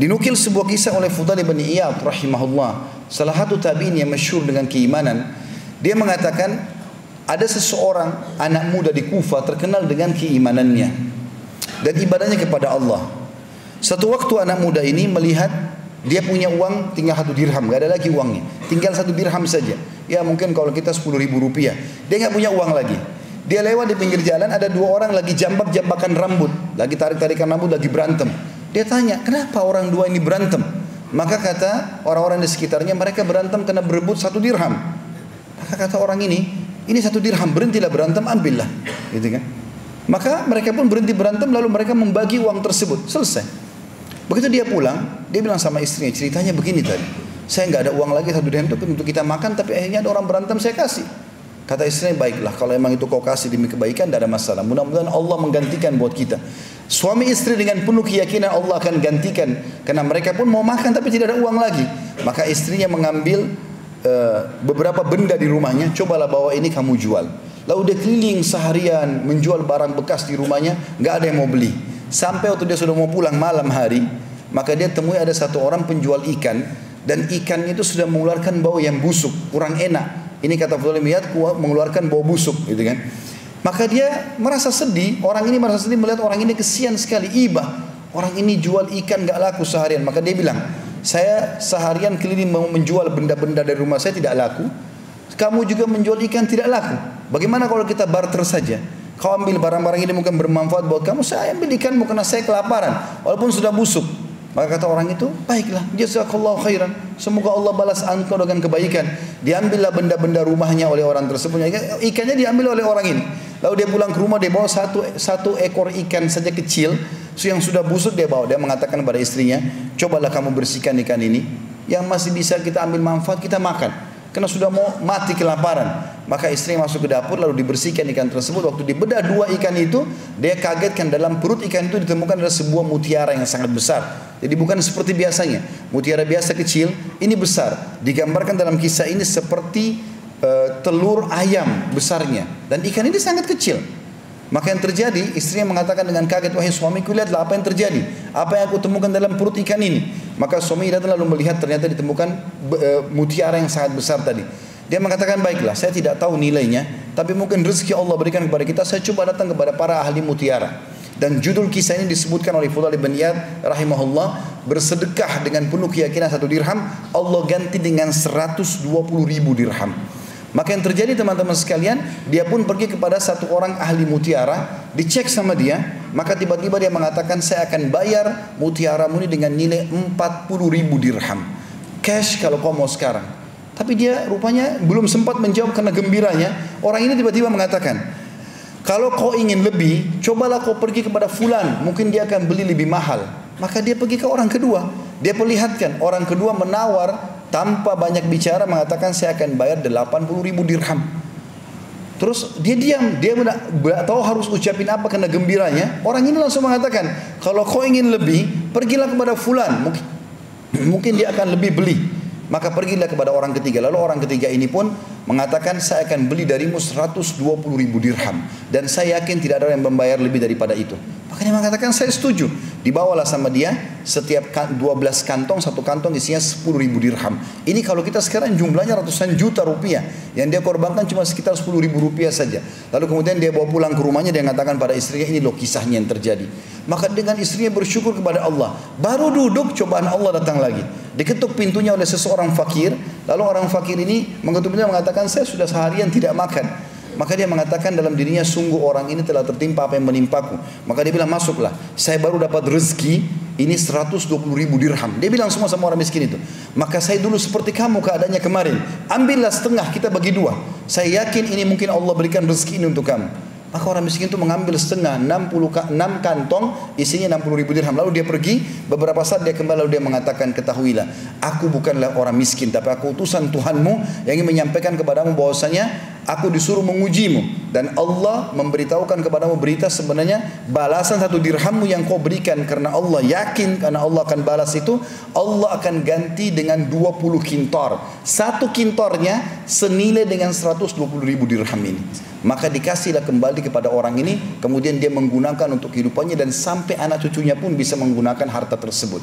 Dinukil sebuah kisah oleh Fudail bin Iyad rahimahullah, salah satu tabi'in yang masyhur dengan keimanan. Dia mengatakan ada seseorang anak muda di Kufa terkenal dengan keimanannya dan ibadahnya kepada Allah. Satu waktu anak muda ini melihat dia punya uang tinggal 1 dirham, gak ada lagi uangnya, tinggal 1 dirham saja. Ya mungkin kalau kita 10.000 rupiah. Dia gak punya uang lagi. Dia lewat di pinggir jalan, ada 2 orang lagi jambak-jambakan rambut, lagi tarik-tarikan rambut, lagi berantem. Dia tanya, kenapa orang 2 ini berantem? Maka kata orang-orang di sekitarnya, mereka berantem karena berebut 1 dirham. Maka kata orang ini 1 dirham, berhentilah berantem, ambillah, gitu kan? Maka mereka pun berhenti berantem, lalu mereka membagi uang tersebut, selesai. Begitu dia pulang, dia bilang sama istrinya, ceritanya begini tadi, saya nggak ada uang lagi 1 dirham untuk kita makan, tapi akhirnya ada orang berantem, saya kasih. Kata istrinya, baiklah, kalau emang itu kau kasih demi kebaikan, tidak ada masalah. Mudah-mudahan Allah menggantikan buat kita. Suami istri dengan penuh keyakinan Allah akan gantikan, karena mereka pun mau makan tapi tidak ada uang lagi. Maka istrinya mengambil beberapa benda di rumahnya, cobalah bawa ini kamu jual. Lalu dia keliling seharian menjual barang bekas di rumahnya, nggak ada yang mau beli. Sampai waktu dia sudah mau pulang malam hari, maka dia temui ada satu orang penjual ikan, dan ikannya itu sudah mengeluarkan bau yang busuk, kurang enak. Ini kata Fudail bin Iyad, mengeluarkan bau busuk, gitu kan? Maka dia merasa sedih, orang ini merasa sedih melihat orang ini kesian sekali, ibah. Orang ini jual ikan gak laku seharian. Maka dia bilang, saya seharian keliling mau menjual benda-benda dari rumah saya tidak laku. Kamu juga menjual ikan tidak laku. Bagaimana kalau kita barter saja? Kau ambil barang-barang ini mungkin bermanfaat buat kamu, saya ambil ikanmu karena saya kelaparan, walaupun sudah busuk. Maka kata orang itu, baiklah, jazakallahu khairan, semoga Allah balas engkau dengan kebaikan. Diambillah benda-benda rumahnya oleh orang tersebut, ikannya diambil oleh orang ini. Lalu dia pulang ke rumah, dia bawa satu ekor ikan saja kecil yang sudah busuk, dia bawa. Dia mengatakan kepada istrinya, cobalah kamu bersihkan ikan ini, yang masih bisa kita ambil manfaat kita makan, karena sudah mau mati kelaparan. Maka istrinya masuk ke dapur, lalu dibersihkan ikan tersebut. Waktu dibedah 2 ikan itu, dia kagetkan dalam perut ikan itu ditemukan ada sebuah mutiara yang sangat besar. Jadi bukan seperti biasanya, mutiara biasa kecil, ini besar. Digambarkan dalam kisah ini seperti telur ayam besarnya, dan ikan ini sangat kecil. Maka yang terjadi, istrinya mengatakan dengan kaget, wahai suamiku, lihatlah apa yang terjadi, apa yang aku temukan dalam perut ikan ini. Maka suami datang lalu melihat, ternyata ditemukan mutiara yang sangat besar tadi. Dia mengatakan, baiklah, saya tidak tahu nilainya, tapi mungkin rezeki Allah berikan kepada kita, saya coba datang kepada para ahli mutiara. Dan judul kisah ini disebutkan oleh Fudail bin Iyad rahimahullah, bersedekah dengan penuh keyakinan 1 dirham, Allah ganti dengan 120.000 dirham. Maka yang terjadi teman-teman sekalian, dia pun pergi kepada satu orang ahli mutiara, dicek sama dia, maka tiba-tiba dia mengatakan, saya akan bayar mutiaramu ini dengan nilai 40.000 dirham. Cash kalau kau mau sekarang. Tapi dia rupanya belum sempat menjawab karena gembiranya. Orang ini tiba-tiba mengatakan, kalau kau ingin lebih, cobalah kau pergi kepada fulan, mungkin dia akan beli lebih mahal. Maka dia pergi ke orang kedua, dia perlihatkan, orang kedua menawar tanpa banyak bicara, mengatakan saya akan bayar 80.000 dirham. Terus dia diam, dia tidak tahu harus ucapin apa karena gembiranya. Orang ini langsung mengatakan, kalau kau ingin lebih, pergilah kepada fulan, mungkin dia akan lebih beli. Maka pergilah kepada orang ketiga. Lalu orang ketiga ini pun mengatakan, saya akan beli darimu 120.000 dirham, dan saya yakin tidak ada yang membayar lebih daripada itu. Maka dia mengatakan, saya setuju. Dibawalah sama dia setiap 12 kantong, satu kantong isinya 10.000 dirham. Ini kalau kita sekarang jumlahnya ratusan juta rupiah. Yang dia korbankan cuma sekitar 10.000 rupiah saja. Lalu kemudian dia bawa pulang ke rumahnya, dia mengatakan pada istrinya, ini loh kisahnya yang terjadi. Maka dengan istrinya bersyukur kepada Allah. Baru duduk, cobaan Allah datang lagi. Diketuk pintunya oleh seseorang fakir. Lalu orang fakir ini mengetuk pintunya, mengatakan, saya sudah seharian tidak makan. Maka dia mengatakan dalam dirinya, sungguh orang ini telah tertimpa apa yang menimpaku. Maka dia bilang, masuklah, saya baru dapat rezeki ini 120.000 dirham. Dia bilang semua sama orang miskin itu, maka saya dulu seperti kamu keadaannya kemarin, ambillah setengah, kita bagi 2. Saya yakin ini mungkin Allah berikan rezeki ini untuk kamu. Maka orang miskin itu mengambil setengah, 6 kantong isinya 60.000 dirham. Lalu dia pergi, beberapa saat dia kembali, lalu dia mengatakan, ketahuilah, aku bukanlah orang miskin, tapi aku utusan Tuhanmu yang ingin menyampaikan kepadamu bahwasanya aku disuruh mengujimu, dan Allah memberitahukan kepadamu berita, sebenarnya balasan 1 dirhammu yang kau berikan karena Allah yakin, karena Allah akan balas itu, Allah akan ganti dengan 20 kintor. 1 kintornya senilai dengan 120.000 dirham ini. Maka dikasihlah kembali kepada orang ini, kemudian dia menggunakan untuk kehidupannya, dan sampai anak cucunya pun bisa menggunakan harta tersebut.